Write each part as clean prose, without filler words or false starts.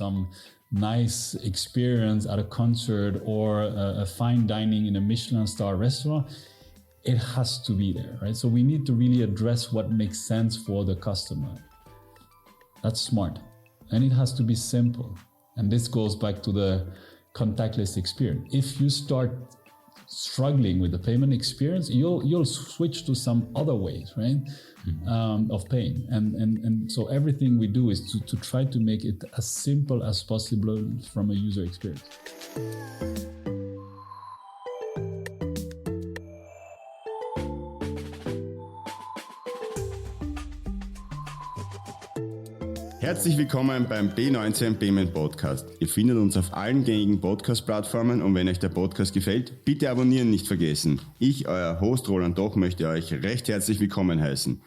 some nice experience at a concert or a fine dining in a Michelin star restaurant, it has to be there, right? So we need to really address what makes sense for the customer. That's smart. And it has to be simple. And this goes back to the contactless experience. If you start struggling with the payment experience, you'll switch to some other ways, right? Of paying. And so everything we do is to try to make it as simple as possible from a user experience. Herzlich willkommen beim B19 Payment Podcast. Ihr findet uns auf allen gängigen Podcast-Plattformen und wenn euch der Podcast gefällt, bitte abonnieren nicht vergessen. Ich, euer Host Roland Doch, möchte euch recht herzlich willkommen heißen.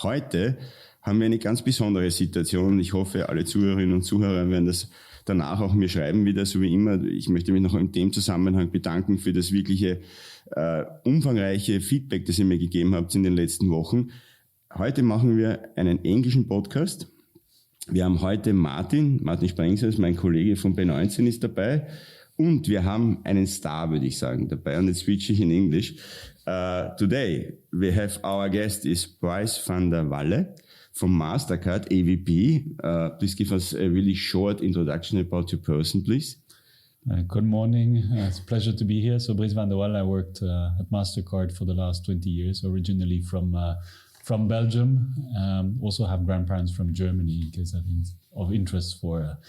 Heute haben wir eine ganz besondere Situation. Ich hoffe, alle Zuhörerinnen und Zuhörer werden das danach auch mir schreiben wieder, so wie immer. Ich möchte mich noch in dem Zusammenhang bedanken für das wirkliche umfangreiche Feedback, das ihr mir gegeben habt in den letzten Wochen. Heute machen wir einen englischen Podcast. Wir haben heute Martin Sprengses, mein Kollege von B19 ist dabei und wir haben einen Star, würde ich sagen, dabei und jetzt switche ich in English. Today we have our guest is Brice van der Walle from Mastercard, AVP. Please give us a really short introduction about your person, please. Good morning. It's a pleasure to be here. So Brice van der Walle, I worked at Mastercard for the last 20 years, originally from Belgium, also have grandparents from Germany because I think it's of interest for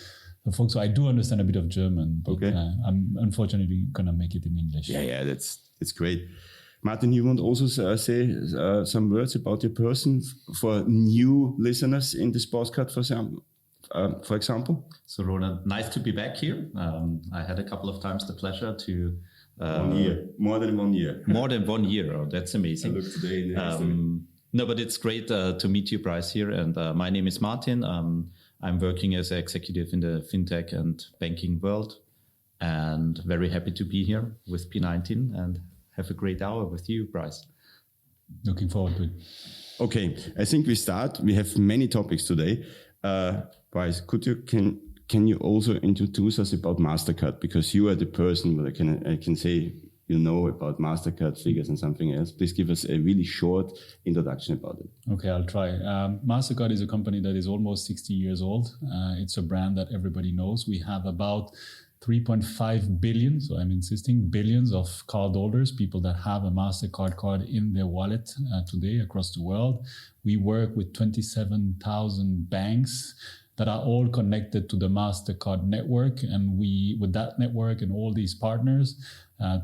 the folks. So I do understand a bit of German, but okay. I'm unfortunately going to make it in English. Yeah, that's great. Martin, you want also say some words about your person for new listeners in this podcast, for example? So Roland, nice to be back here. I had a couple of times the pleasure to... 1 year, more than 1 year. More than 1 year, oh, that's amazing. I looked today in the history. No, but it's great to meet you, Brice, here. And my name is Martin. I'm working as an executive in the fintech and banking world, and very happy to be here with P19 and have a great hour with you, Brice. Looking forward to it. Okay, I think we start. We have many topics today. Brice, can you also introduce us about Mastercard, because you are the person that I can say you know about Mastercard figures and something else. Please give us a really short introduction about it. Okay, I'll try. Mastercard is a company that is almost 60 years old. It's a brand that everybody knows. We have about 3.5 billion, so I'm insisting, billions of cardholders, people that have a Mastercard card in their wallet today across the world. We work with 27,000 banks that are all connected to the Mastercard network. And we, with that network and all these partners,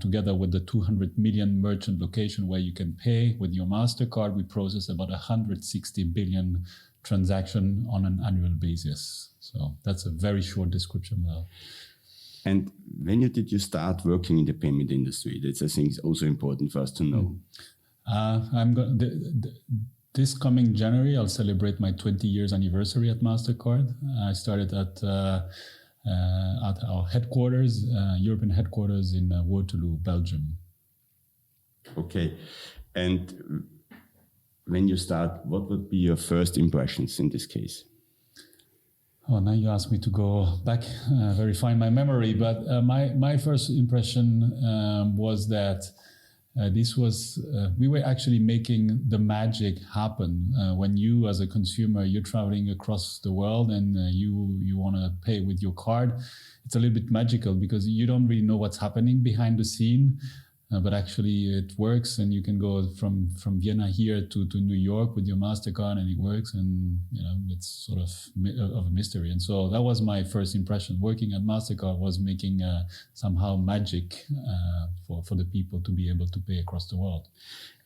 together with the 200 million merchant location where you can pay with your Mastercard, we process about 160 billion transaction on an annual basis. So that's a very short description now. And when did you start working in the payment industry? That's, I think, is also important for us to know. This coming January, I'll celebrate my 20 years anniversary at Mastercard. I started at our headquarters, European headquarters in Waterloo, Belgium. Okay. And when you start, what would be your first impressions in this case? Oh, now you ask me to go back, verify my memory. But my first impression was that we were actually making the magic happen. When you, as a consumer, you're traveling across the world and you want to pay with your card, it's a little bit magical because you don't really know what's happening behind the scene. But actually it works, and you can go from Vienna here to New York with your Mastercard, and it works, and it's sort of a mystery. And so that was my first impression. Working at Mastercard was making somehow magic for the people to be able to pay across the world.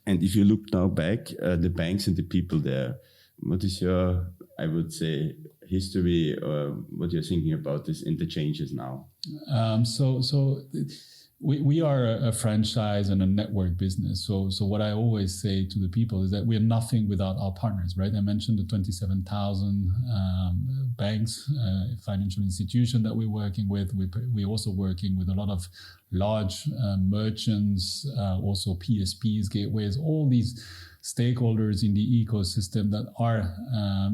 And if you look now back, the banks and the people there, what is your, I would say, history, or what you're thinking about this and the changes now? We are a franchise and a network business. So what I always say to the people is that we are nothing without our partners, right? I mentioned the 27,000 banks, financial institutions that we're working with. We're also working with a lot of large merchants, also PSPs, gateways, all these stakeholders in the ecosystem that are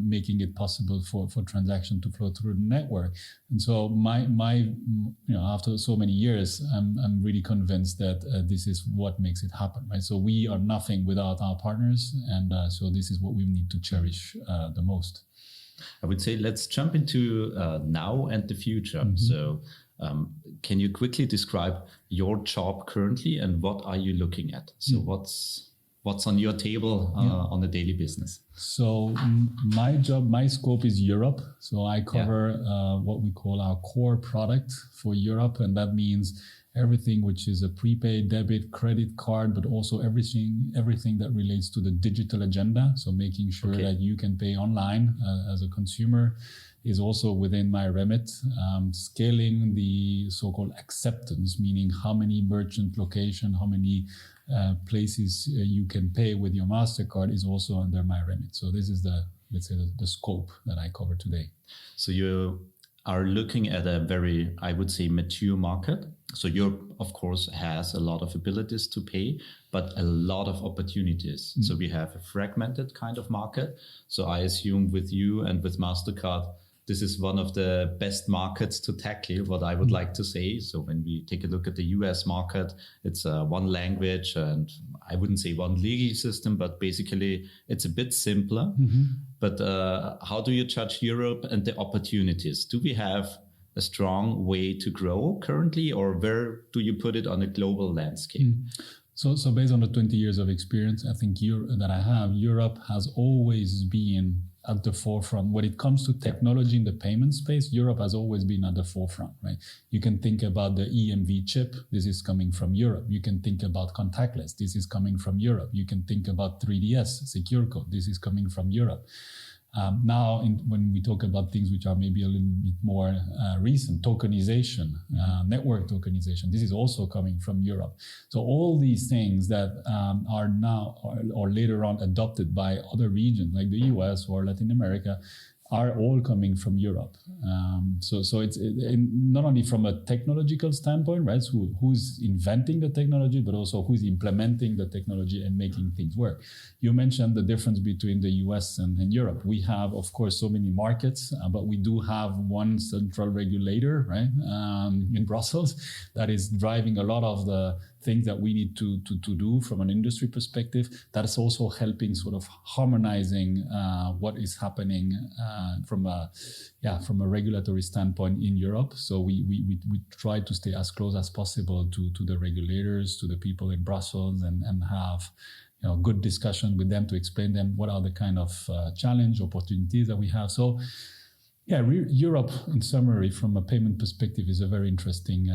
making it possible for transaction to flow through the network. And so after so many years, I'm really convinced that this is what makes it happen, right? So we are nothing without our partners, and so this is what we need to cherish the most. I would say let's jump into now and the future. Mm-hmm. So can you quickly describe your job currently and what are you looking at? So what's on your table on the daily business? So my scope is Europe. So I cover what we call our core product for Europe. And that means everything which is a prepaid, debit, credit card, but also everything that relates to the digital agenda. So making sure that you can pay online as a consumer is also within my remit. Scaling the so-called acceptance, meaning how many merchant location, how many places you can pay with your Mastercard is also under my remit. So this is the scope that I cover today. So you are looking at a very, I would say, mature market. So Europe, of course, has a lot of abilities to pay, but a lot of opportunities. Mm-hmm. So we have a fragmented kind of market. So I assume with you and with Mastercard, this is one of the best markets to tackle, what I would like to say. So when we take a look at the US market, it's one language and I wouldn't say one legal system, but basically it's a bit simpler. Mm-hmm. But how do you judge Europe and the opportunities? Do we have a strong way to grow currently, or where do you put it on a global landscape? So based on the 20 years of experience, I think Europe has always been at the forefront. When it comes to technology in the payment space, Europe has always been at the forefront, right? You can think about the EMV chip. This is coming from Europe. You can think about contactless. This is coming from Europe. You can think about 3DS, secure code. This is coming from Europe. When we talk about things which are maybe a little bit more recent, tokenization, network tokenization, this is also coming from Europe. So all these things that are now or later on adopted by other regions like the US or Latin America are all coming from Europe. So it's not only from a technological standpoint, right? So who's inventing the technology, but also who's implementing the technology and making things work. You mentioned the difference between the US and Europe. We have, of course, so many markets, but we do have one central regulator, right, in Brussels that is driving a lot of the things that we need to do from an industry perspective. That is also helping sort of harmonizing what is happening from a regulatory standpoint in Europe. So we try to stay as close as possible to the regulators, to the people in Brussels, and have good discussion with them to explain them what are the kind of challenge opportunities that we have. So Europe, in summary, from a payment perspective, is a very interesting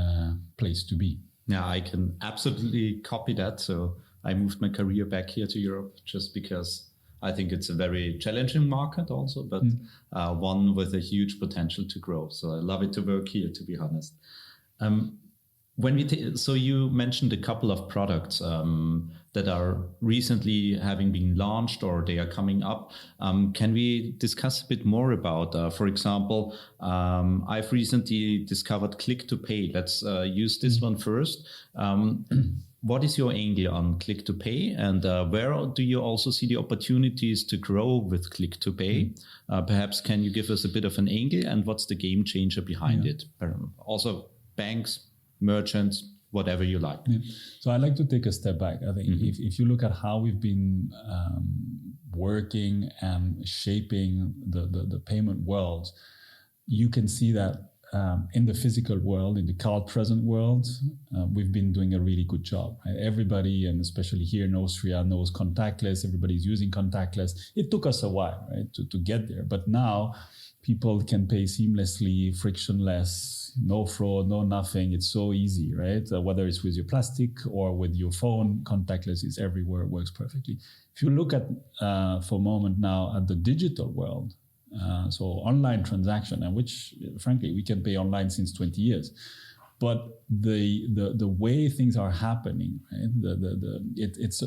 place to be. Yeah, I can absolutely copy that. So I moved my career back here to Europe just because I think it's a very challenging market also, but one with a huge potential to grow. So I love it to work here, to be honest. So you mentioned a couple of products that are recently having been launched or they are coming up. Can we discuss a bit more about, for example, I've recently discovered Click to Pay. Let's use this one first. What is your angle on Click to Pay, and where do you also see the opportunities to grow with Click to Pay? Perhaps can you give us a bit of an angle, and what's the game changer behind it? Also banks, merchants, whatever you like. Yeah. So I'd like to take a step back. I think if you look at how we've been working and shaping the payment world, you can see that in the physical world, in the card-present world, we've been doing a really good job. Right? Everybody, and especially here in Austria, knows contactless. Everybody's using contactless. It took us a while, right, to get there. But now people can pay seamlessly, frictionless, no fraud, no nothing. It's so easy, right? Whether it's with your plastic or with your phone, contactless is everywhere. It works perfectly. If you look at, for a moment now, at the digital world, so online transaction, and which, frankly, we can pay online since 20 years. But the way things are happening, right?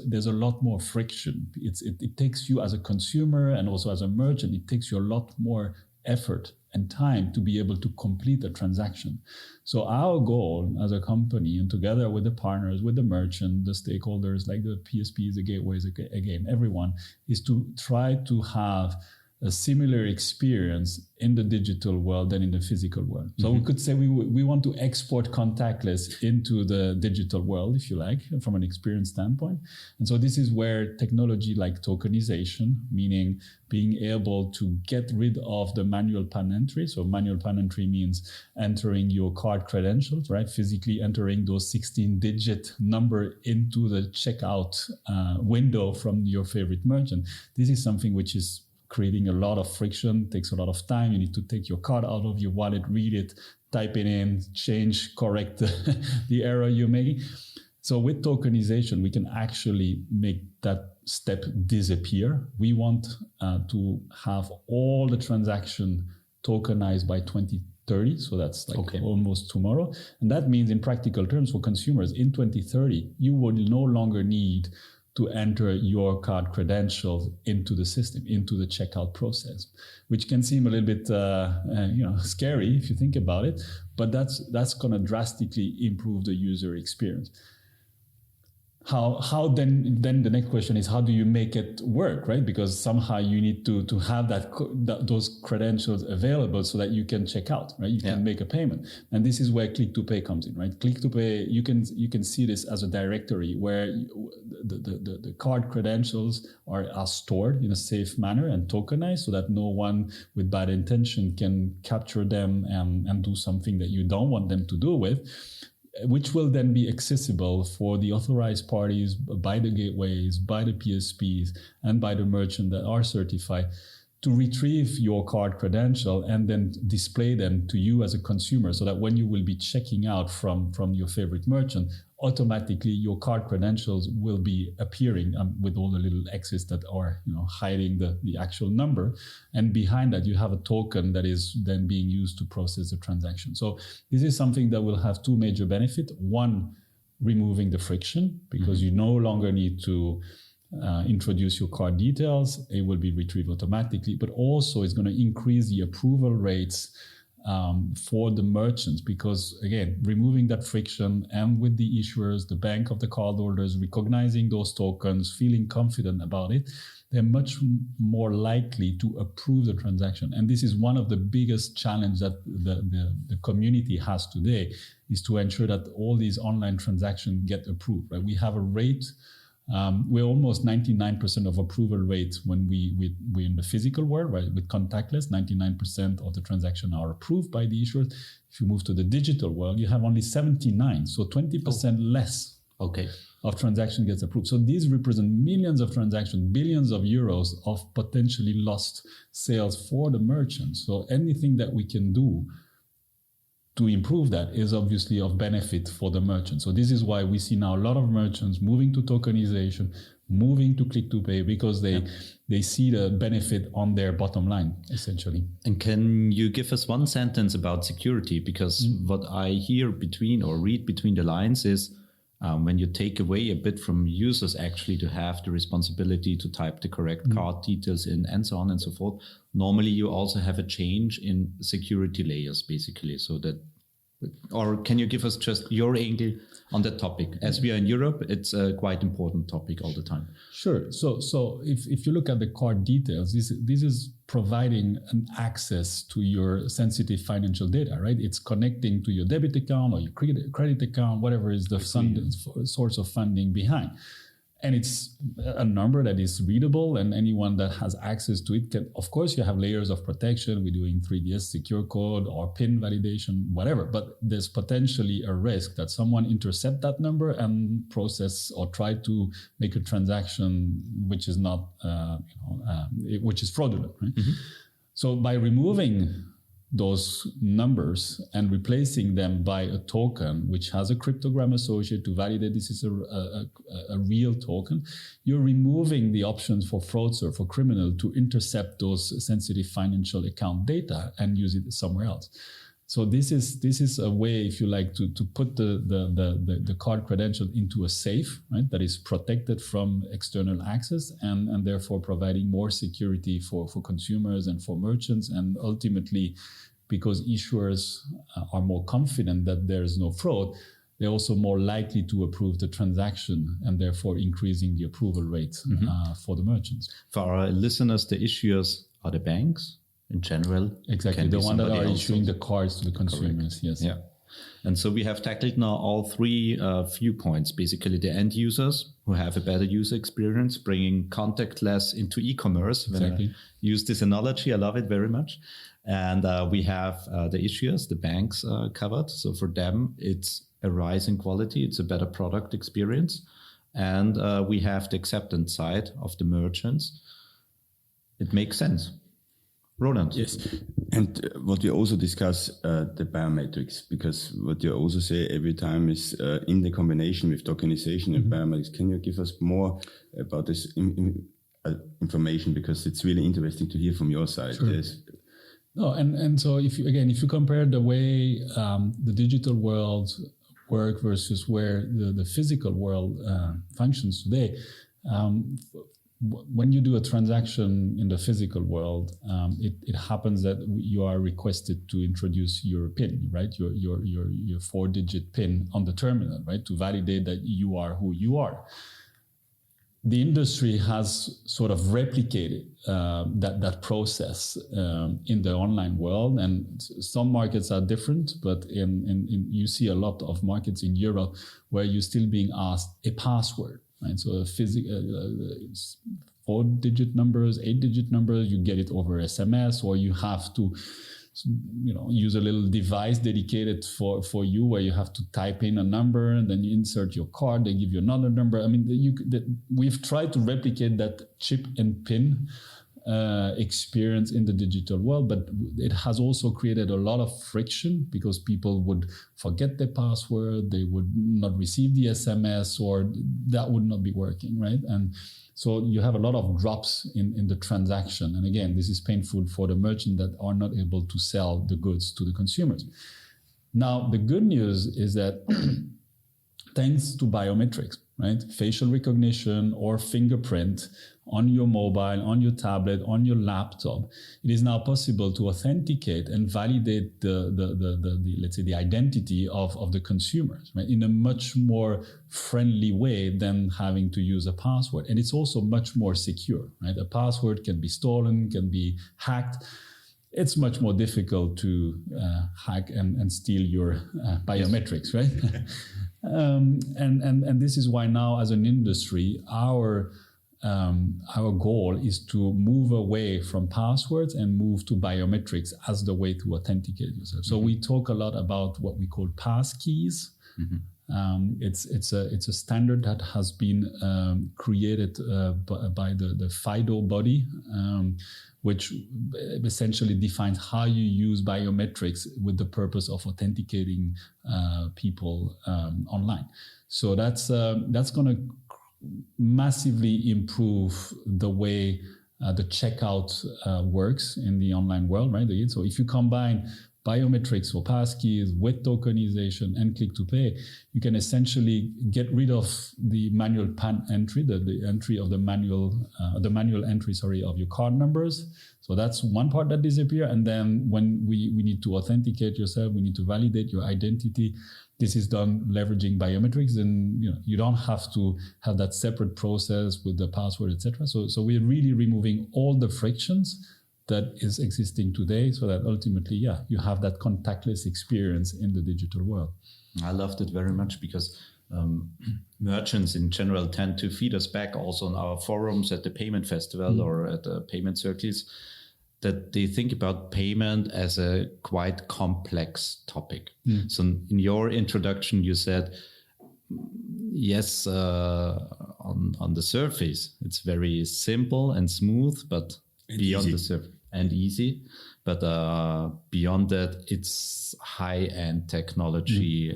There's a lot more friction. It takes you as a consumer and also as a merchant, it takes you a lot more effort and time to be able to complete the transaction. So our goal as a company, and together with the partners, with the merchant, the stakeholders like the PSPs, the gateways, again, everyone, is to try to have a similar experience in the digital world than in the physical world. So we could say we want to export contactless into the digital world, if you like, from an experience standpoint. And so this is where technology like tokenization, meaning being able to get rid of the manual PAN entry. So manual PAN entry means entering your card credentials, right? Physically entering those 16-digit number into the checkout window from your favorite merchant. This is something which is creating a lot of friction, takes a lot of time. You need to take your card out of your wallet, read it, type it in, change, correct the error you're making. So with tokenization, we can actually make that step disappear. We want to have all the transaction tokenized by 2030. So that's like almost tomorrow. And that means in practical terms for consumers, in 2030, you will no longer need to enter your card credentials into the system, into the checkout process, which can seem a little bit, scary if you think about it, but that's going to drastically improve the user experience. How then the next question is, how do you make it work, right? Because somehow you need to have those credentials available so that you can check out, right? You can make a payment. And this is where Click to Pay comes in, right? Click to Pay, you can see this as a directory where the card credentials are stored in a safe manner and tokenized so that no one with bad intention can capture them and do something that you don't want them to do with, which will then be accessible for the authorized parties by the gateways, by the PSPs, and by the merchant that are certified to retrieve your card credential and then display them to you as a consumer so that when you will be checking out from your favorite merchant, automatically your card credentials will be appearing with all the little X's that are hiding the actual number. And behind that, you have a token that is then being used to process the transaction. So this is something that will have two major benefits. One, removing the friction because you no longer need to introduce your card details. It will be retrieved automatically, but also it's going to increase the approval rates for the merchants because, again, removing that friction and with the issuers, the bank of the cardholders, recognizing those tokens, feeling confident about it, they're much more likely to approve the transaction. And this is one of the biggest challenges that the community has today, is to ensure that all these online transactions get approved. Right? We have a rate. We're almost 99% of approval rate when we're in the physical world, right? With contactless, 99% of the transactions are approved by the issuers. If you move to the digital world, you have only 79, so 20% less of transaction gets approved. So these represent millions of transactions, billions of euros of potentially lost sales for the merchants. So anything that we can do to improve that is obviously of benefit for the merchant. So this is why we see now a lot of merchants moving to tokenization, moving to Click to Pay, because they see the benefit on their bottom line, essentially. And can you give us one sentence about security? Because what I hear read between the lines is when you take away a bit from users actually to have the responsibility to type the correct card details in and so on and so forth, normally you also have a change in security layers, basically. So that, or can you give us just your angle on that topic? As we are in Europe, it's a quite important topic all the time. Sure. So if you look at the card details, this is providing an access to your sensitive financial data, right? It's connecting to your debit account or your credit account, whatever is the source of funding behind. And it's a number that is readable, and anyone that has access to it can, of course, you have layers of protection. We're doing 3DS secure code or PIN validation, whatever, but there's potentially a risk that someone intercept that number and process or try to make a transaction which is not, which is fraudulent. Right? So by removing those numbers and replacing them by a token which has a cryptogram associated to validate this is a real token, you're removing the options for fraudster, for criminal to intercept those sensitive financial account data and use it somewhere else. So this is a way, if you like, to put the card credential into a safe, right, that is protected from external access, and therefore providing more security for consumers and for merchants, and ultimately, because issuers are more confident that there is no fraud, they're also more likely to approve the transaction, and therefore increasing the approval rate for the merchants. For our listeners, the issuers are the banks in general. Exactly, the one that are issuing the cards to the consumers. Correct. Yes. Yeah. And so we have tackled now all three viewpoints. Basically, the end users who have a better user experience, bringing contactless into e-commerce. Exactly. When I use this analogy, I love it very much. And we have the issuers, the banks covered. So for them, it's a rise in quality. It's a better product experience. And we have the acceptance side of the merchants. It makes sense. Roland. Yes. And what you also discuss, the biometrics, because what you also say every time is in the combination with tokenization and biometrics. Can you give us more about this information? Because it's really interesting to hear from your side. Sure. Yes. No, and so if you compare the way the digital world work versus where the physical world functions today, when you do a transaction in the physical world, it happens that you are requested to introduce your PIN, right? Your 4-digit PIN on the terminal, right? To validate that you are who you are. The industry has sort of replicated that process in the online world, and some markets are different. But you see a lot of markets in Europe where you're still being asked a password. Right? So a 4-digit numbers, 8-digit numbers, you get it over SMS, or you have to, use a little device dedicated for you where you have to type in a number and then you insert your card, they give you another number. I mean, we've tried to replicate that chip and PIN experience in the digital world, but it has also created a lot of friction because people would forget their password, they would not receive the SMS, or that would not be working, right? And so you have a lot of drops in the transaction. And again, this is painful for the merchant that are not able to sell the goods to the consumers. Now, the good news is that thanks to biometrics, right? Facial recognition or fingerprint on your mobile, on your tablet, on your laptop, it is now possible to authenticate and validate the let's say the identity of the consumers, right? In a much more friendly way than having to use a password. And it's also much more secure, right? A password can be stolen, can be hacked. It's much more difficult to hack and steal your biometrics, right? And this is why now, as an industry, our goal is to move away from passwords and move to biometrics as the way to authenticate yourself. So we talk a lot about what we call passkeys. It's a standard that has been created by the FIDO body, which essentially defines how you use biometrics with the purpose of authenticating people online. So that's going to massively improve the way the checkout works in the online world, right? So if you combine biometrics or passkeys with tokenization and click to pay, you can essentially get rid of the manual PAN entry, the entry of the manual entry, of your card numbers. So that's one part that disappears. And then when we need to authenticate yourself, we need to validate your identity. This is done leveraging biometrics, and you don't have to have that separate process with the password, etc. So we're really removing all the frictions that is existing today, so that ultimately, you have that contactless experience in the digital world. I loved it very much because merchants in general tend to feed us back also on our forums at the payment festival or at the payment circles, that they think about payment as a quite complex topic. So in your introduction, you said, yes, on the surface, it's very simple and smooth, but beyond the surface and easy. But beyond that, it's high-end technology,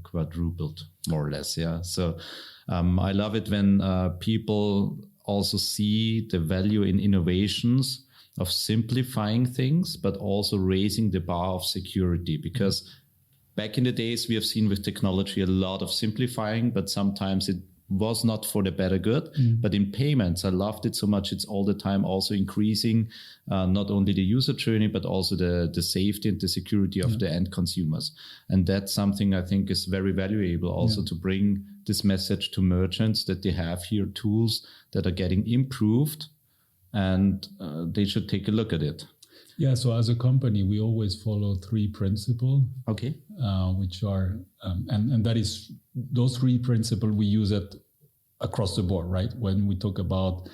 quadrupled, more or less. Yeah. So I love it when people also see the value in innovations of simplifying things, but also raising the bar of security. Because back in the days, we have seen with technology a lot of simplifying, but sometimes it was not for the better good. But in payments, I loved it so much. It's all the time also increasing not only the user journey, but also the safety and the security of the end consumers. And that's something I think is very valuable also to bring this message to merchants, that they have here tools that are getting improved, and they should take a look at it. Yeah, so as a company, we always follow 3 principles. Okay. Which are, and that is, those 3 principles we use it across the board, right? When we talk about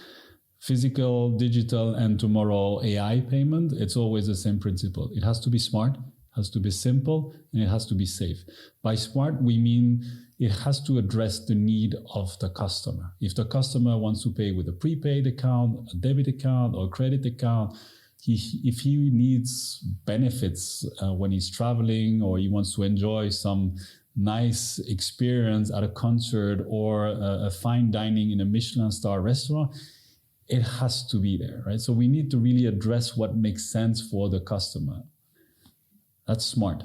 physical, digital, and tomorrow AI payment, it's always the same principle. It has to be smart, has to be simple, and it has to be safe. By smart, we mean it has to address the need of the customer. If the customer wants to pay with a prepaid account, a debit account, or a credit account, if he needs benefits when he's traveling, or he wants to enjoy some nice experience at a concert or a fine dining in a Michelin star restaurant, it has to be there, right? So we need to really address what makes sense for the customer. That's smart.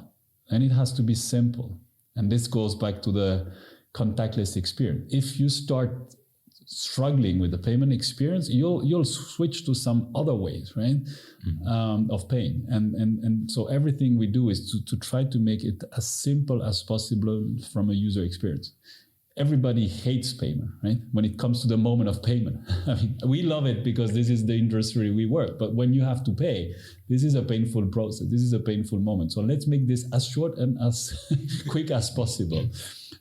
And it has to be simple. And this goes back to the contactless experience. If you start struggling with the payment experience, you'll switch to some other ways, right? Of paying. And so everything we do is to try to make it as simple as possible from a user experience. Everybody hates payment, right? When it comes to the moment of payment. I mean, we love it because this is the industry we work. But when you have to pay, this is a painful process. This is a painful moment. So let's make this as short and as quick as possible.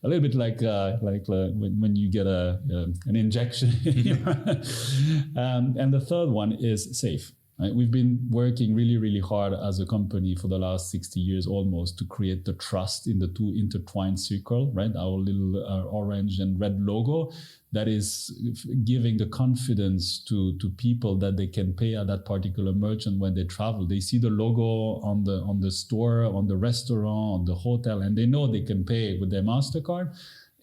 A little bit like when you get an injection. And the third one is safe. Right? We've been working really, really hard as a company for the last 60 years almost to create the trust in the 2 intertwined circle, right? Our little orange and red logo that is giving the confidence to people that they can pay at that particular merchant when they travel. They see the logo on the store, on the restaurant, on the hotel, and they know they can pay with their Mastercard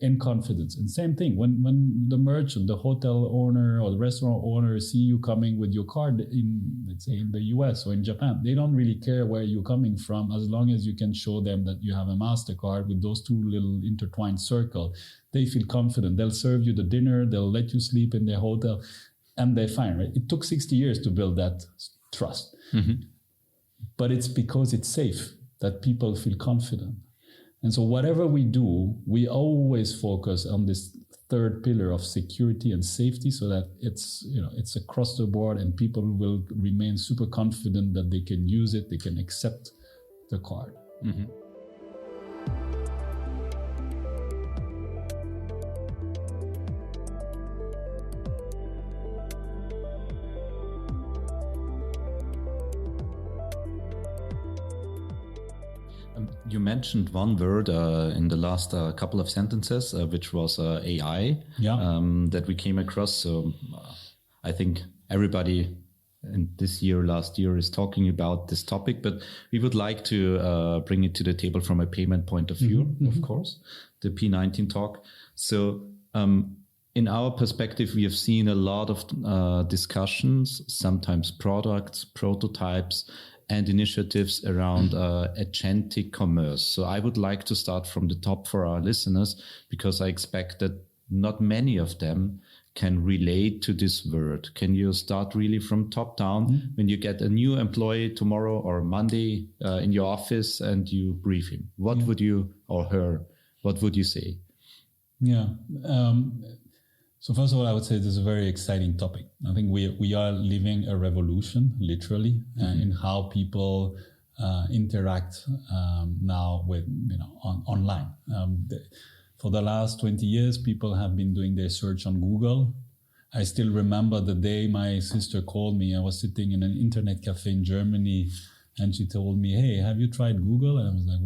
in confidence. And same thing, when the merchant, the hotel owner or the restaurant owner see you coming with your card in, let's say, in the US or in Japan, they don't really care where you're coming from as long as you can show them that you have a Mastercard with those 2 little intertwined circles. They feel confident. They'll serve you the dinner, they'll let you sleep in their hotel, and they're fine, right? It took 60 years to build that trust. But it's because it's safe that people feel confident. And so whatever we do, we always focus on this 3rd pillar of security and safety, so that it's across the board and people will remain super confident that they can use it, they can accept the card. You mentioned one word in the last couple of sentences, which was AI, that we came across. So I think everybody in last year is talking about this topic, but we would like to bring it to the table from a payment point of view, of course, the P19 talk. So in our perspective, we have seen a lot of discussions, sometimes products, prototypes, and initiatives around agentic commerce. So I would like to start from the top for our listeners, because I expect that not many of them can relate to this word. Can you start really from top down when you get a new employee tomorrow or Monday in your office and you brief him? What would you, or her, what would you say? Yeah. So first of all, I would say this is a very exciting topic. I think we are living a revolution, literally, in how people interact now with online. For the last 20 years, people have been doing their search on Google. I still remember the day my sister called me. I was sitting in an internet cafe in Germany, and she told me, "Hey, have you tried Google?" And I was like,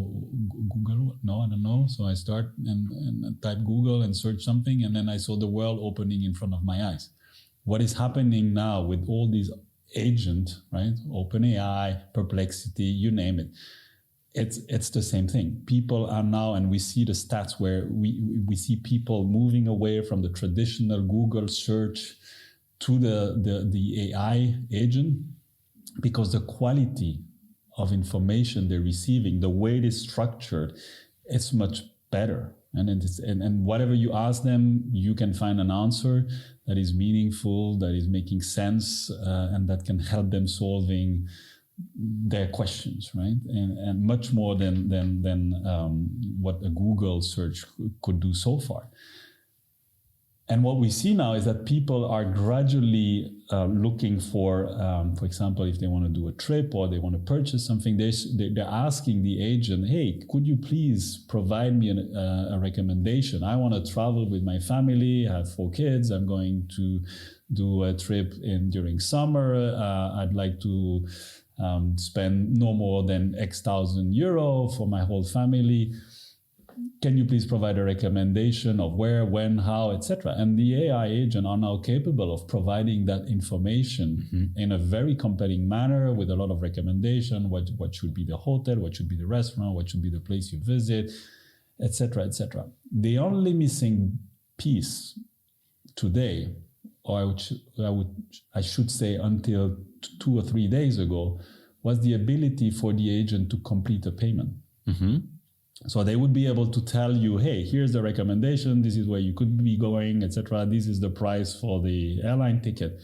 "Google? No, I don't know." So I start and type Google and search something, and then I saw the world opening in front of my eyes. What is happening now with all these agents, right? OpenAI, Perplexity, you name it. It's the same thing. People are now, and we see the stats where we see people moving away from the traditional Google search to the AI agent. because the quality of information they're receiving, the way it is structured, it's much better. And whatever you ask them, you can find an answer that is meaningful, that is making sense, and that can help them solving their questions, right? And much more than what a Google search could do so far. And what we see now is that people are gradually looking for example, if they want to do a trip or they want to purchase something, they're asking the agent, hey, could you please provide me a recommendation? I want to travel with my family, I have 4 kids, I'm going to do a trip during summer, I'd like to spend no more than X thousand euro for my whole family. Can you please provide a recommendation of where, when, how, etc.? And the AI agent are now capable of providing that information in a very compelling manner with a lot of recommendation. What should be the hotel? What should be the restaurant? What should be the place you visit, etc., etc. The only missing piece today, or I should say until 2 or 3 days ago, was the ability for the agent to complete a payment. So they would be able to tell you, hey, here's the recommendation, this is where you could be going, etc. This is the price for the airline ticket.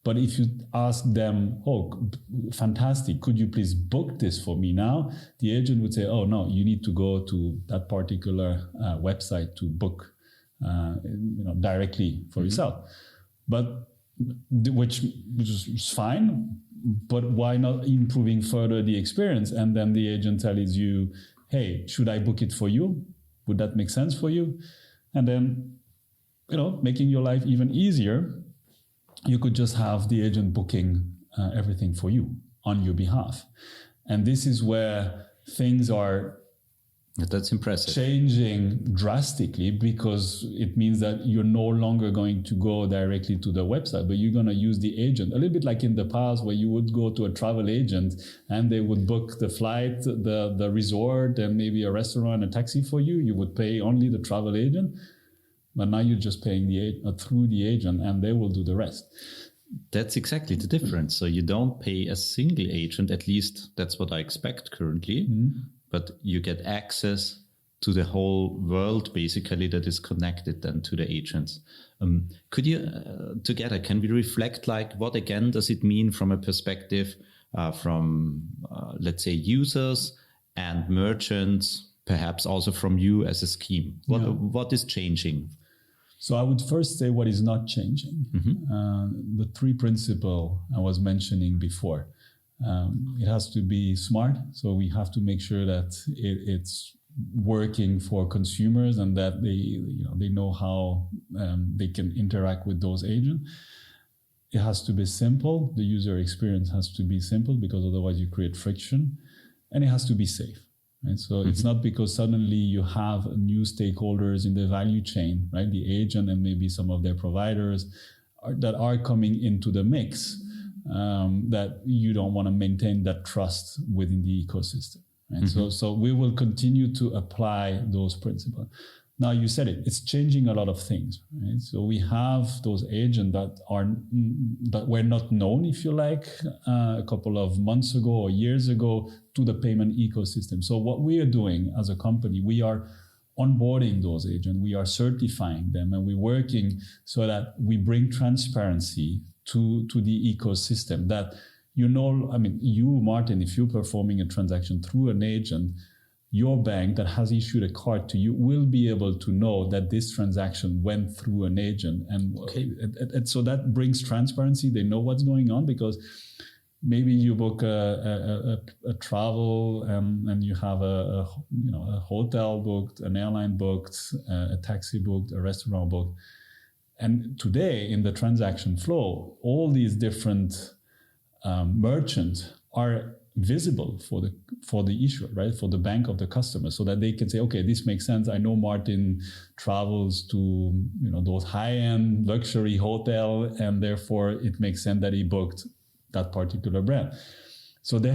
But if you ask them, oh, fantastic, could you please book this for me now? The agent would say, oh, no, you need to go to that particular website to book directly for yourself. But which is fine, but why not improving further the experience? And then the agent tells you, hey, should I book it for you? Would that make sense for you? And then, making your life even easier, you could just have the agent booking everything for you on your behalf. And this is where things are That's impressive. Changing drastically, because it means that you're no longer going to go directly to the website, but you're going to use the agent. A little bit like in the past where you would go to a travel agent and they would book the flight, the resort, and maybe a restaurant, a taxi for you. You would pay only the travel agent, but now you're just paying through the agent and they will do the rest. That's exactly the difference. So you don't pay a single agent, at least that's what I expect currently. Mm-hmm. But you get access to the whole world, basically, that is connected then to the agents. Could you, together, can we reflect, like, what again does it mean from a perspective from, let's say, users and merchants, perhaps also from you as a scheme? What is changing? So I would first say what is not changing. Mm-hmm. The 3 principles I was mentioning before. It has to be smart, so we have to make sure that it's working for consumers and that they know how they can interact with those agents. It has to be simple. The user experience has to be simple, because otherwise you create friction, and it has to be safe. Right? So mm-hmm. It's not because suddenly you have new stakeholders in the value chain, right? The agent and maybe some of their providers that are coming into the mix. That you don't want to maintain that trust within the ecosystem. Right? Mm-hmm. So we will continue to apply those principles. Now, you said it, it's changing a lot of things. Right? So we have those agents that were not known, if you like, a couple of months ago or years ago to the payment ecosystem. So what we are doing as a company, we are onboarding those agents, we are certifying them, and we're working so that we bring transparency to the ecosystem, that you, Martin, if you're performing a transaction through an agent, your bank that has issued a card to you will be able to know that this transaction went through an agent. And so that brings transparency. They know what's going on, because maybe you book a travel and you have a hotel booked, an airline booked, a taxi booked, a restaurant booked. And today, in the transaction flow, all these different merchants are visible for the issuer, right? For the bank of the customer, so that they can say, okay, this makes sense. I know Martin travels to those high-end luxury hotel, and therefore it makes sense that he booked that particular brand. So they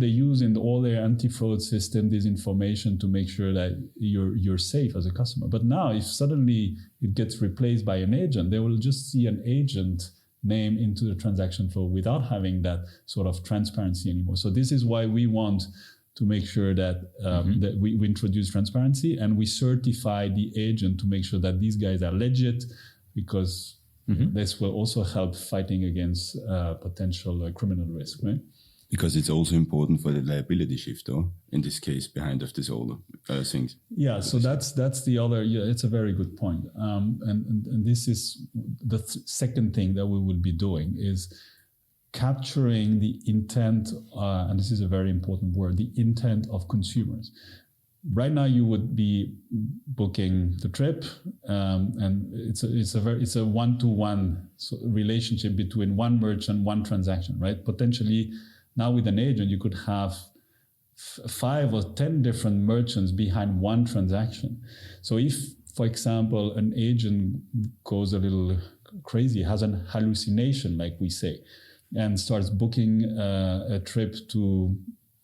use in all their anti-fraud system this information to make sure that you're safe as a customer. But now, if suddenly it gets replaced by an agent, they will just see an agent name into the transaction flow without having that sort of transparency anymore. So this is why we want to make sure that, that we introduce transparency, and we certify the agent to make sure that these guys are legit, because this will also help fighting against potential criminal risk, right? Because it's also important for the liability shift, though, in this case, behind of this all things. Yeah, so that's the other, it's a very good point. And this is the second thing that we will be doing, is capturing the intent, and this is a very important word, the intent of consumers. Right now, you would be booking the trip, and it's a one-to-one relationship between one merchant, one transaction, right? Potentially, now with an agent, you could have 5 or 10 different merchants behind one transaction. So if, for example, an agent goes a little crazy, has an hallucination, like we say, and starts booking a trip to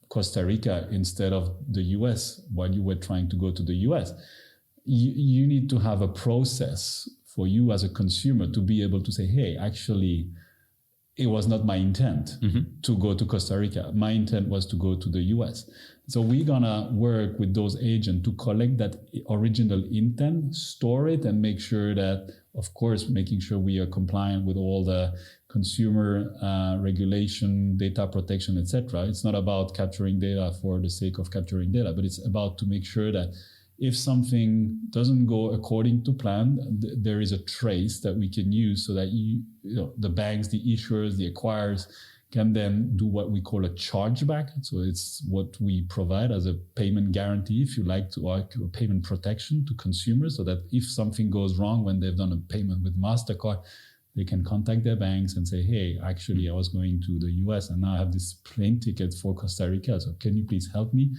Costa Rica instead of the US while you were trying to go to the US, you need to have a process for you as a consumer to be able to say, hey, actually, it was not my intent to go to Costa Rica. My intent was to go to the US. So we're going to work with those agents to collect that original intent, store it, and make sure that, of course, making sure we are compliant with all the consumer regulation, data protection, etc. It's not about capturing data for the sake of capturing data, but it's about to make sure that if something doesn't go according to plan, there is a trace that we can use so that the banks, the issuers, the acquirers can then do what we call a chargeback. So it's what we provide as a payment guarantee, if you like, to a payment protection to consumers, so that if something goes wrong when they've done a payment with Mastercard, they can contact their banks and say, hey, actually, I was going to the US and now I have this plane ticket for Costa Rica. So can you please help me?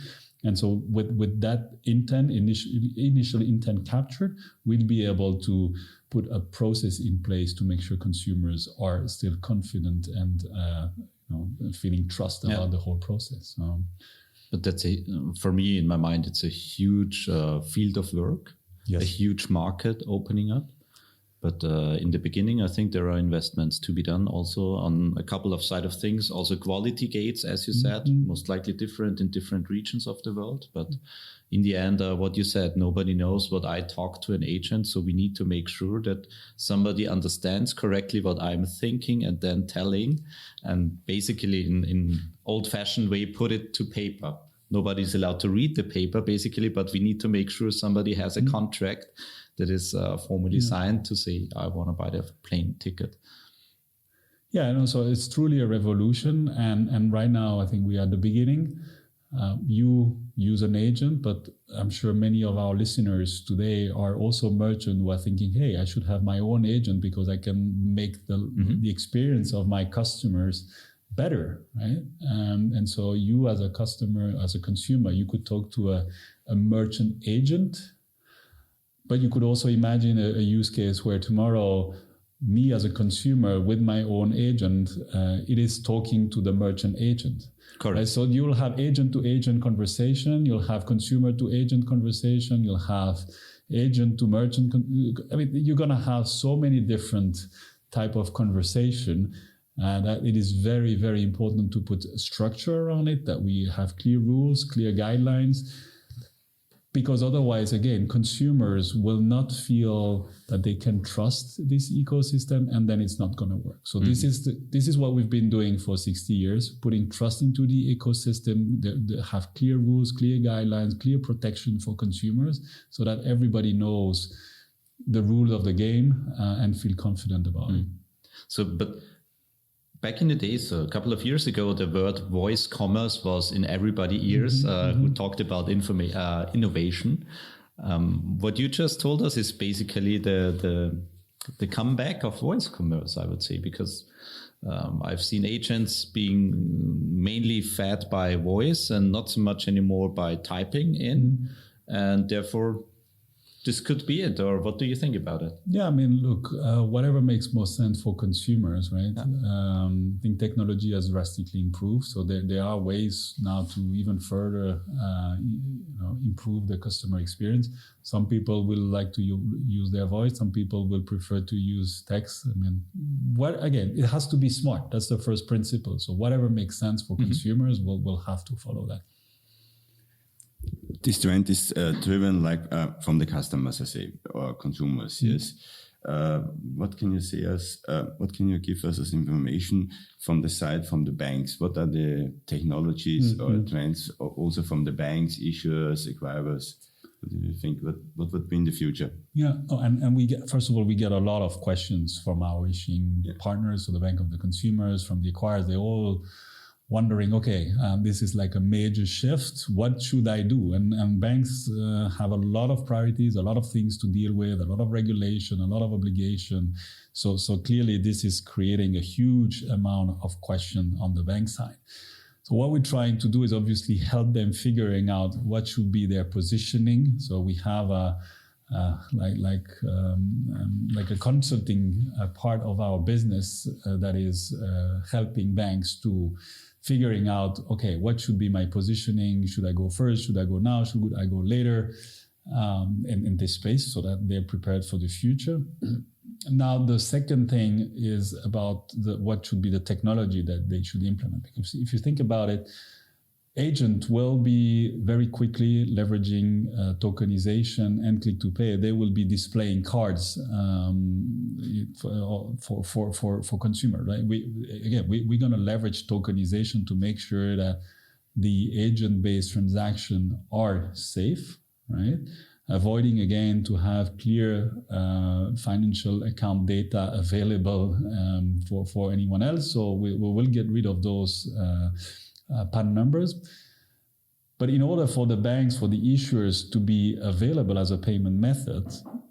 And so with that intent, initial intent captured, we'll be able to put a process in place to make sure consumers are still confident and feeling trust about the whole process. But that's for me, in my mind, it's a huge field of work, a huge market opening up. But in the beginning, I think there are investments to be done also on a couple of side of things. Also quality gates, as you said, most likely different in different regions of the world. But in the end, what you said, nobody knows what I talk to an agent. So we need to make sure that somebody understands correctly what I'm thinking and then telling. And basically in old-fashioned way, put it to paper. Nobody's allowed to read the paper, basically, but we need to make sure somebody has a contract that is formally signed to say, I want to buy the plane ticket. Yeah, so it's truly a revolution. And right now, I think we are at the beginning. You use an agent, but I'm sure many of our listeners today are also merchants who are thinking, hey, I should have my own agent because I can make the experience of my customers better, right? And so you as a customer, as a consumer, you could talk to a merchant agent. But you could also imagine a use case where tomorrow, me as a consumer with my own agent, it is talking to the merchant agent. Correct. Right? So you'll have agent-to-agent conversation, you'll have consumer-to-agent conversation, you'll have agent-to-merchant. You're going to have so many different type of conversation that it is very, very important to put structure around it, that we have clear rules, clear guidelines. Because otherwise, again, consumers will not feel that they can trust this ecosystem, and then it's not going to work. So this is what we've been doing for 60 years, putting trust into the ecosystem, they have clear rules, clear guidelines, clear protection for consumers, so that everybody knows the rules of the game and feel confident about it. So, but back in the days, a couple of years ago, the word voice commerce was in everybody's ears who talked about innovation. What you just told us is basically the comeback of voice commerce, I would say, because I've seen agents being mainly fed by voice and not so much anymore by typing in. And therefore, this could be it, or what do you think about it? Yeah, I mean, look, whatever makes most sense for consumers, right? Yeah. I think technology has drastically improved, so there are ways now to even further, improve the customer experience. Some people will like to use their voice. Some people will prefer to use text. I mean, it has to be smart. That's the first principle. So whatever makes sense for consumers, we'll have to follow that. This trend is driven from the customers, I say, or consumers. Yes. What can you say what can you give us as information from the banks? What are the technologies or trends also from the banks, issuers, acquirers? What do you think? What would be in the future? Yeah, and we get a lot of questions from our issuing partners, so the Bank of the Consumers, from the acquirers. They all wondering, okay, this is like a major shift. What should I do? And banks have a lot of priorities, a lot of things to deal with, a lot of regulation, a lot of obligation. So clearly this is creating a huge amount of question on the bank side. So what we're trying to do is obviously help them figuring out what should be their positioning. So we have like a consulting part of our business that is helping banks to figuring out, okay, what should be my positioning? Should I go first? Should I go now? Should I go later in this space so that they're prepared for the future? Now, the second thing is about what should be the technology that they should implement. Because if you think about it, agent will be very quickly leveraging tokenization and click to pay. They will be displaying cards for consumer, right? We're going to leverage tokenization to make sure that the agent-based transactions are safe, right? Avoiding again to have clear financial account data available for anyone else. So we will get rid of those PAN numbers. But in order for the banks, for the issuers to be available as a payment method,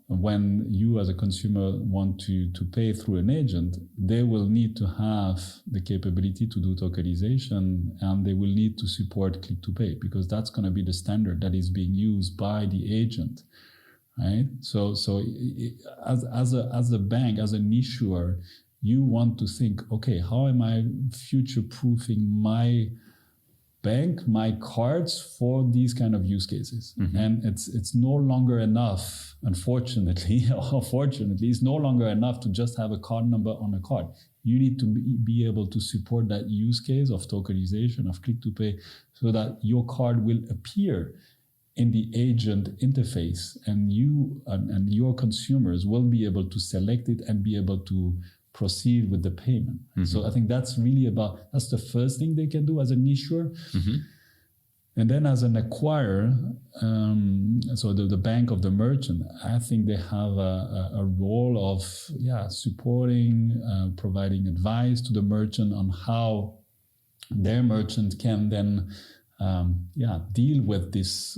when you as a consumer want to pay through an agent, they will need to have the capability to do tokenization, and they will need to support click to pay, because that's going to be the standard that is being used by the agent, right? So as a bank, as an issuer, you want to think, okay, how am I future-proofing my bank, my cards for these kind of use cases? And it's no longer enough, unfortunately, or fortunately, it's no longer enough to just have a card number on a card. You need to be able to support that use case of tokenization, of click to pay, so that your card will appear in the agent interface, and you and your consumers will be able to select it and be able to proceed with the payment. So I think that's the first thing they can do as an issuer. And then as an acquirer, so the bank of the merchant, I think they have a role of supporting, providing advice to the merchant on how their merchant can then deal with this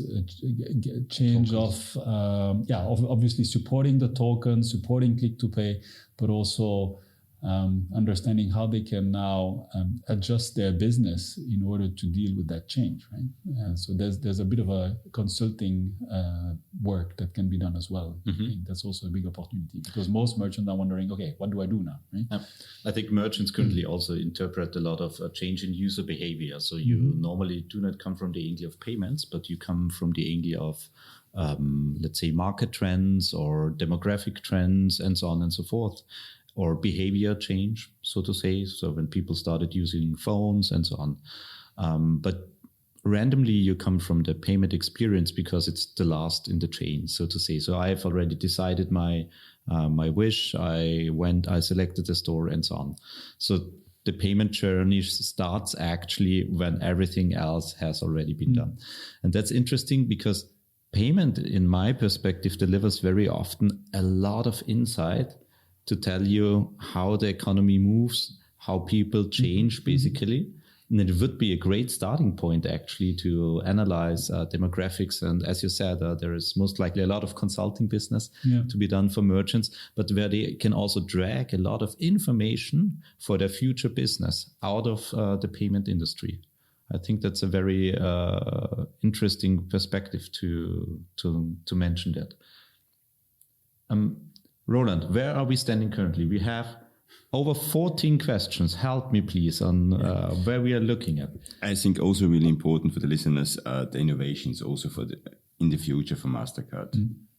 change tokens. Obviously supporting the token, supporting click to pay, but also understanding how they can now adjust their business in order to deal with that change, right? So there's a bit of a consulting work that can be done as well. I think that's also a big opportunity, because most merchants are wondering, okay, what do I do now, right? I think merchants currently also interpret a lot of change in user behavior. So you normally do not come from the angle of payments, but you come from the angle of let's say market trends or demographic trends and so on and so forth, or behavior change, so to say. So when people started using phones and so on. But randomly you come from the payment experience because it's the last in the chain, so to say. So I've already decided my wish. I selected the store and so on. So the payment journey starts actually when everything else has already been done. And that's interesting because payment, in my perspective, delivers very often a lot of insight to tell you how the economy moves, how people change, basically. And it would be a great starting point, actually, to analyze demographics. And as you said, there is most likely a lot of consulting business to be done for merchants, but where they can also drag a lot of information for their future business out of the payment industry. I think that's a very interesting perspective to mention that. Roland, where are we standing currently? We have over 14 questions. Help me, please, on where we are looking at. I think also really important for the listeners, the innovations also in the future for Mastercard.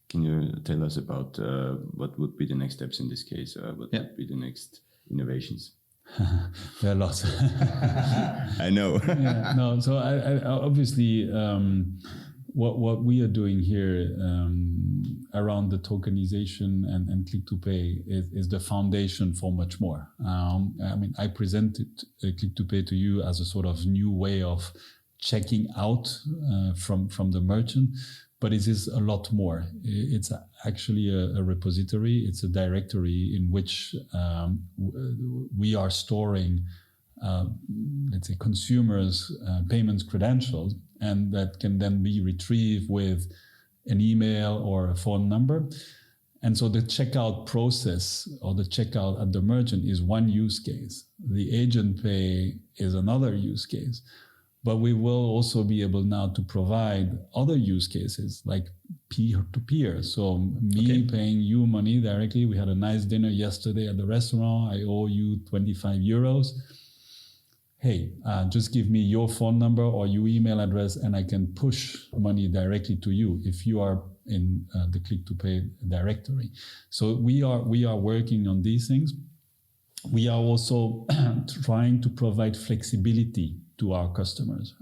Can you tell us about what would be the next steps in this case? What would be the next innovations? There are lots. I know. So I obviously what we are doing here around the tokenization and click to pay is the foundation for much more. I presented click to pay to you as a sort of new way of checking out from the merchant, but it is a lot more. It's actually a repository. It's a directory in which we are storing, let's say, consumers' payments credentials, and that can then be retrieved with an email or a phone number. And so the checkout process or the checkout at the merchant is one use case. The agent pay is another use case. But we will also be able now to provide other use cases like peer-to-peer. So me paying you money directly. We had a nice dinner yesterday at the restaurant. I owe you 25 euros. Hey, just give me your phone number or your email address and I can push money directly to you if you are in the click-to-pay directory. So we are working on these things. We are also trying to provide flexibility to our customers.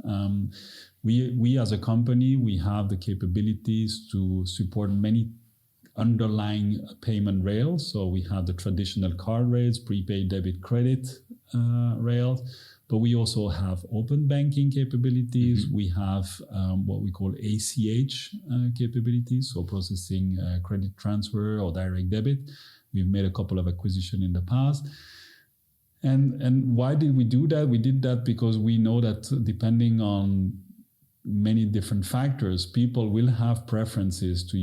We as a company, we have the capabilities to support many underlying payment rails. So we have the traditional card rails, prepaid debit credit rails, but we also have open banking capabilities. We have what we call ACH capabilities, so processing credit transfer or direct debit. We've made a couple of acquisitions in the past. And why did we do that? We did that because we know that depending on many different factors, people will have preferences to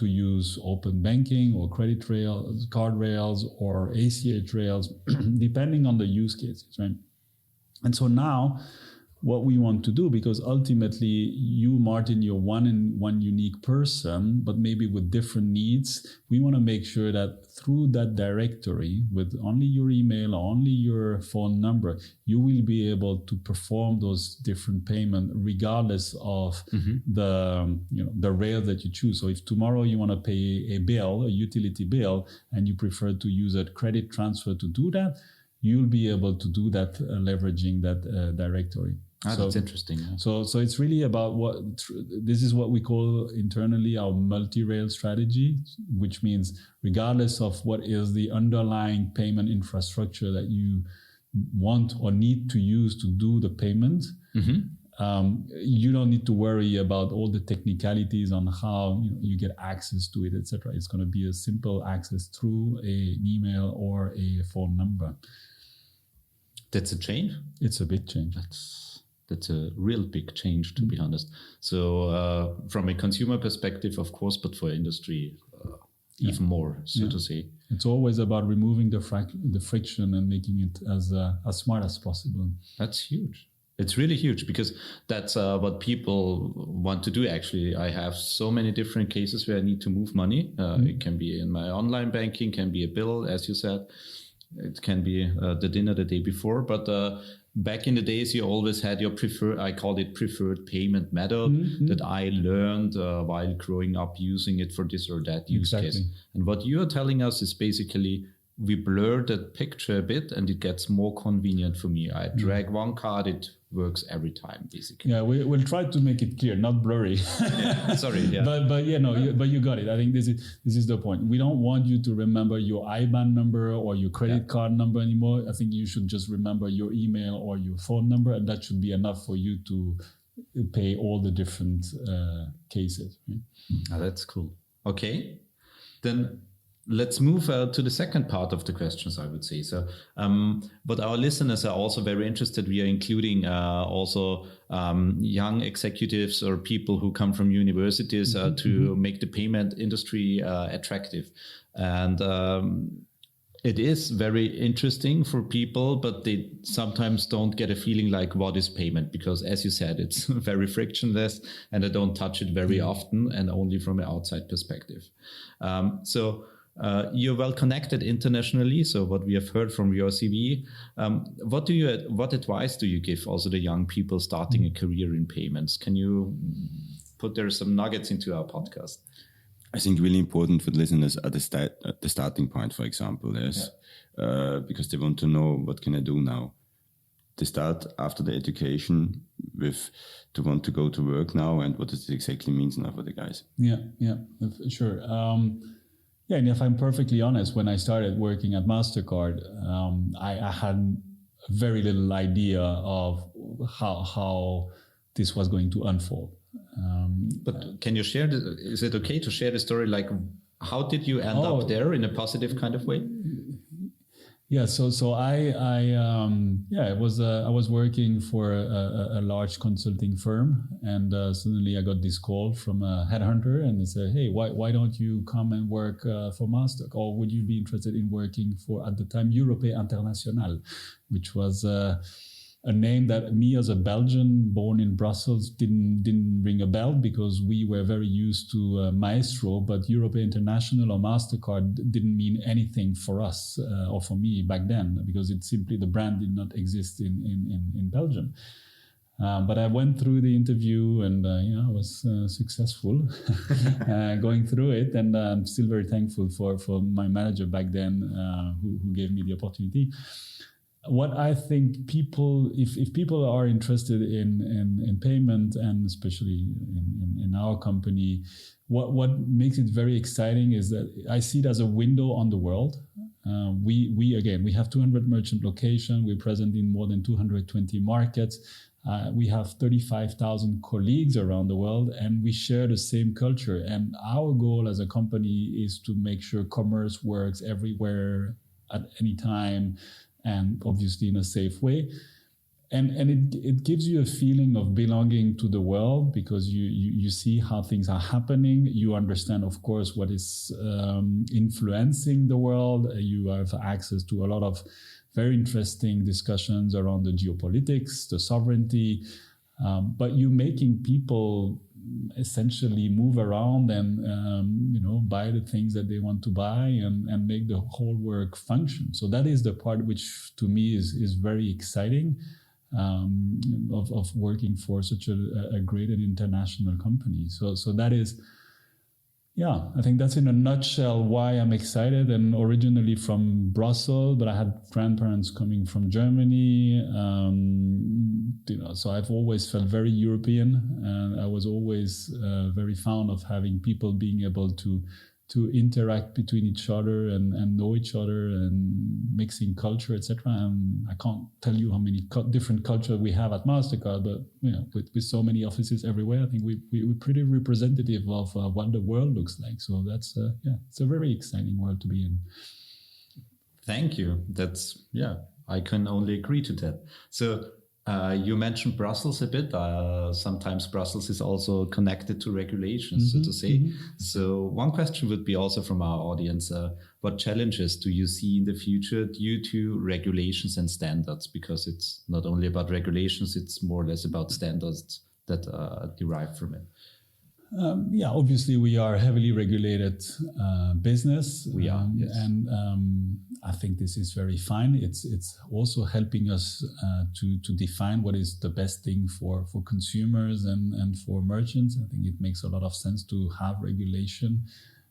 use open banking or credit rails, card rails, or ACH rails, depending on the use cases, right? And so now what we want to do, because ultimately you, Martin, you're one unique person, but maybe with different needs, we want to make sure that through that directory, with only your email or only your phone number, you will be able to perform those different payments regardless of the rail that you choose. So if tomorrow you want to pay a utility bill, and you prefer to use a credit transfer to do that, you'll be able to do that leveraging that directory. That's interesting. Yeah. So it's really about this is what we call internally our multi-rail strategy, which means regardless of what is the underlying payment infrastructure that you want or need to use to do the payment, you don't need to worry about all the technicalities on how you get access to it, etc. It's going to be a simple access through an email or a phone number. That's a change? It's a big change. That's a real big change, to be honest. So from a consumer perspective, of course, but for industry, even more, so to say. It's always about removing the friction and making it as smart as possible. That's huge. It's really huge because that's what people want to do. Actually, I have so many different cases where I need to move money. It can be in my online banking, can be a bill, as you said. It can be the dinner the day before, but back in the days, you always had your preferred payment method that I learned while growing up using it for this or that use case. And what you are telling us is basically we blur that picture a bit and it gets more convenient for me. I drag one card, it works every time, basically. Yeah, we'll try to make it clear, not blurry. Sorry. Yeah. But you got it. I think this is the point. We don't want you to remember your IBAN number or your credit card number anymore. I think you should just remember your email or your phone number, and that should be enough for you to pay all the different cases. Right? Oh, that's cool. Okay, then let's move to the second part of the questions, I would say. So, but our listeners are also very interested. We are including also young executives or people who come from universities to make the payment industry attractive. And it is very interesting for people, but they sometimes don't get a feeling like what is payment, because as you said, it's very frictionless and they don't touch it very often and only from an outside perspective. So you're well connected internationally. So what we have heard from your CV, what advice do you give also the young people starting a career in payments? Can you put there some nuggets into our podcast? I think really important for the listeners at the starting point, for example, yes, because they want to know what can I do now. They start after the education with to want to go to work now, and what does it exactly means now for the guys? Yeah, sure. And if I'm perfectly honest, when I started working at Mastercard, I had very little idea of how this was going to unfold. But can you share is it okay to share the story? Like, how did you end up there in a positive kind of way? Yeah, so I was working for a large consulting firm, and suddenly I got this call from a headhunter, and they said, "Hey, why don't you come and work for Mastercard? Or would you be interested in working for, at the time, Europa International," which was a name that me as a Belgian born in Brussels didn't ring a bell, because we were very used to Maestro, but Europa International or Mastercard didn't mean anything for us or for me back then, because it simply, the brand did not exist in Belgium. But I went through the interview, and I was successful going through it, and I'm still very thankful for my manager back then who gave me the opportunity. What I think people, if people are interested in payment, and especially in our company, what makes it very exciting is that I see it as a window on the world. We have 200 merchant locations. We're present in more than 220 markets. We have 35,000 colleagues around the world, and we share the same culture. And our goal as a company is to make sure commerce works everywhere at any time, and obviously in a safe way. And it gives you a feeling of belonging to the world, because you see how things are happening. You understand, of course, what is influencing the world. You have access to a lot of very interesting discussions around the geopolitics, the sovereignty, but you're making people essentially move around and buy the things that they want to buy, and make the whole work function. So that is the part which to me is very exciting, of working for such a great and international company. So that is, I think that's in a nutshell why I'm excited. And originally from Brussels, but I had grandparents coming from Germany. So I've always felt very European, and I was always very fond of having people being able to interact between each other and know each other, and mixing culture, etc. And I can't tell you how many different cultures we have at Mastercard, but with so many offices everywhere, I think we're pretty representative of what the world looks like. So that's it's a very exciting world to be in. Thank you. That's I can only agree to that. So you mentioned Brussels a bit. Sometimes Brussels is also connected to regulations, so to say. Mm-hmm. So one question would be also from our audience, what challenges do you see in the future due to regulations and standards? Because it's not only about regulations, it's more or less about standards that derive from it. Obviously we are heavily regulated business. We are, yes. And I think this is very fine. It's also helping us to define what is the best thing for consumers and for merchants. I think it makes a lot of sense to have regulation.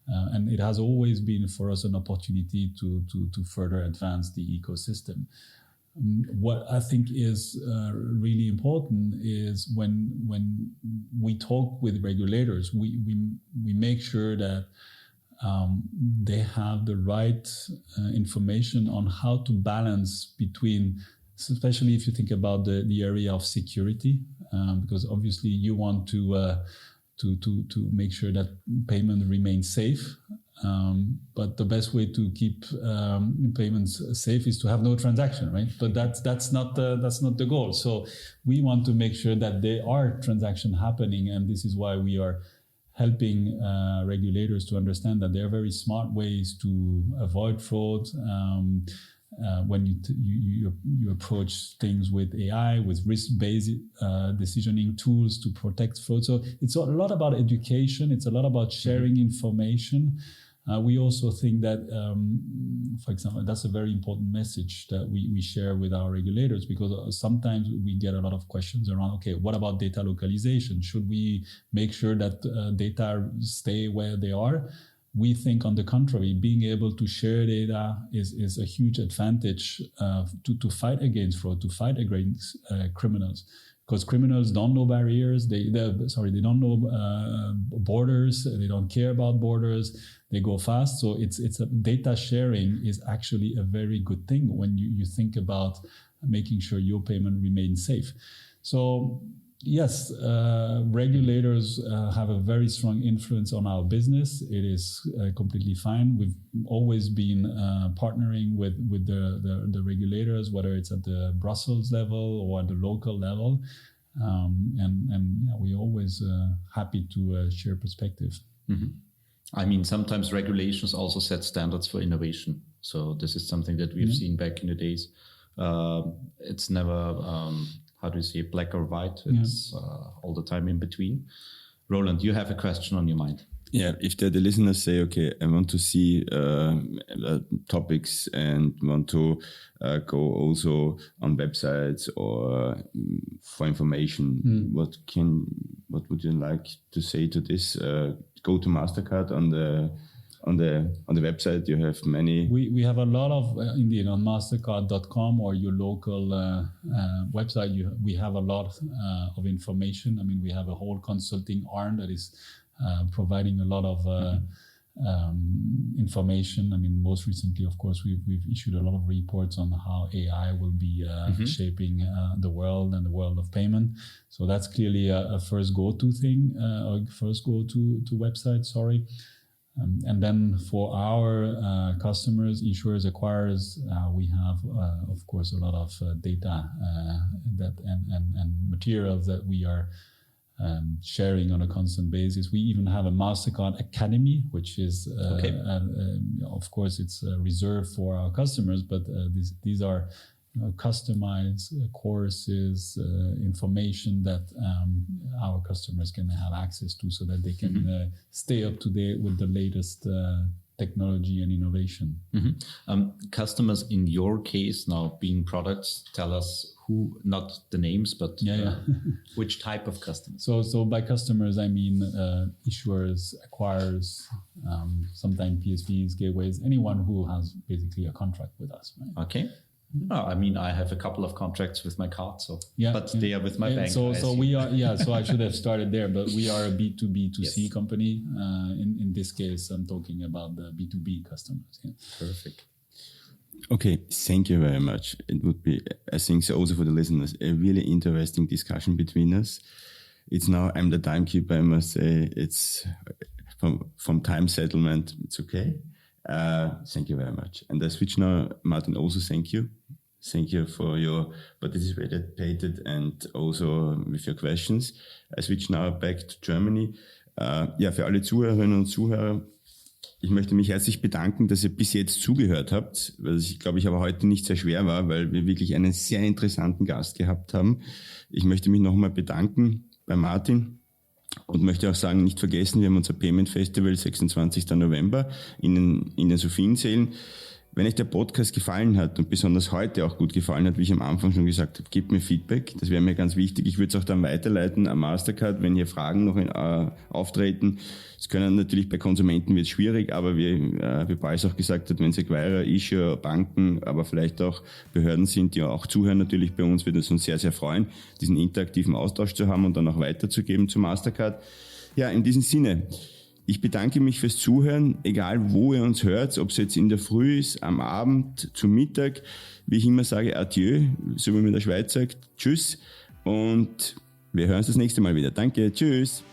And it has always been for us an opportunity to further advance the ecosystem. What I think is really important is when we talk with regulators, we make sure that they have the right information on how to balance between, especially if you think about the area of security, because obviously you want to make sure that payment remains safe. But the best way to keep payments safe is to have no transaction, right? But that's not the goal. So we want to make sure that there are transactions happening, and this is why we are helping regulators to understand that there are very smart ways to avoid fraud. When you approach things with AI, with risk-based decisioning tools to protect fraud. So it's a lot about education. It's a lot about sharing information. We also think that, for example, that's a very important message that we share with our regulators, because sometimes we get a lot of questions around, okay, what about data localization? Should we make sure that data stay where they are? We think, on the contrary, being able to share data is a huge advantage to fight against fraud, to fight against criminals. Because criminals don't know barriers, they don't know borders, they don't care about borders, they go fast. So data sharing is actually a very good thing when you think about making sure your payment remains safe. So yes, regulators have a very strong influence on our business. It is completely fine. We've always been partnering with the regulators, whether it's at the Brussels level or at the local level. And we're always happy to share perspective. Mm-hmm. I mean, sometimes regulations also set standards for innovation. So this is something that we've seen back in the days. It's never... how do you say, black or white? It's all the time in between. Roland, you have a question on your mind. Yeah, if the listeners say, okay, I want to see topics and want to go also on websites or for information, what would you like to say to this? Go to Mastercard on the website. You have many. We have a lot of indeed on Mastercard.com or your local website. We have a lot of information. I mean, we have a whole consulting arm that is providing a lot of information. I mean, most recently, of course, we've issued a lot of reports on how AI will be shaping the world and the world of payment. So that's clearly a first go-to thing, or first go-to website. Sorry. And then for our customers, issuers, acquirers, we have, of course, a lot of data and materials that we are sharing on a constant basis. We even have a Mastercard Academy, which is, of course, it's reserved for our customers, but these are customized courses, information that our customers can have access to, so that they can stay up to date with the latest technology and innovation. Customers in your case, now being products, tell us who, not the names, but which type of customers. So by customers, I mean issuers, acquirers, sometimes PSPs, gateways, anyone who has basically a contract with us. Right? Okay. Oh, I mean, I have a couple of contracts with my card, but they are with my bank. So we are, so I should have started there, but we are a B2B2C company. In this case, I'm talking about the B2B customers. Yeah. Perfect. Okay, thank you very much. It would be, I think, so also for the listeners, a really interesting discussion between us. It's now, I'm the timekeeper, I must say. It's from time settlement, it's okay. Thank you very much. And I switch now, Martin, also thank you. Thank you for your participated and also with your questions. I switch now back to Germany. Für alle Zuhörerinnen und Zuhörer, ich möchte mich herzlich bedanken, dass ihr bis jetzt zugehört habt, weil ich glaube, ich aber heute nicht sehr schwer war, weil wir wirklich einen sehr interessanten Gast gehabt haben. Ich möchte mich nochmal bedanken bei Martin. Und möchte auch sagen, nicht vergessen, wir haben unser Payment Festival 26. November in den Sophiensälen. Wenn euch der Podcast gefallen hat und besonders heute auch gut gefallen hat, wie ich am Anfang schon gesagt habe, gebt mir Feedback. Das wäre mir ganz wichtig. Ich würde es auch dann weiterleiten am Mastercard, wenn hier Fragen noch auftreten. Es können natürlich bei Konsumenten wird es schwierig, aber wie Brice auch gesagt hat, wenn es Acquirer, Issuer, Banken, aber vielleicht auch Behörden sind, die auch zuhören natürlich bei uns, würde es uns sehr, sehr freuen, diesen interaktiven Austausch zu haben und dann auch weiterzugeben zu Mastercard. Ja, in diesem Sinne. Ich bedanke mich fürs Zuhören, egal wo ihr uns hört, ob es jetzt in der Früh ist, am Abend, zum Mittag. Wie ich immer sage, adieu, so wie man in der Schweiz sagt, tschüss und wir hören uns das nächste Mal wieder. Danke, tschüss.